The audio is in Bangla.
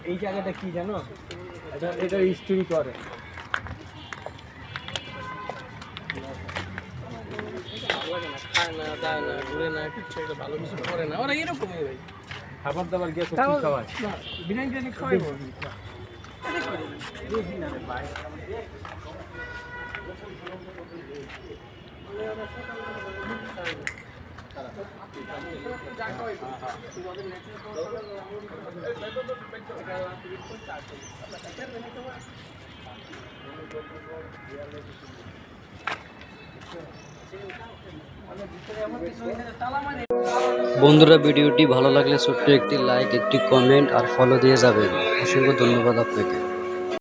এই জায়গাটা কি জানো, এটা স্টোরি করে খাবার দাবার গিয়ে খাওয়ায় বিরিয়ানি খাওয়াই বন্ধুরা, ভিডিওটি ভালো লাগলে ছোট্ট একটি লাইক, একটি কমেন্ট আর ফলো দিয়ে যাবেন। অসংখ্য ধন্যবাদ আপনাকে।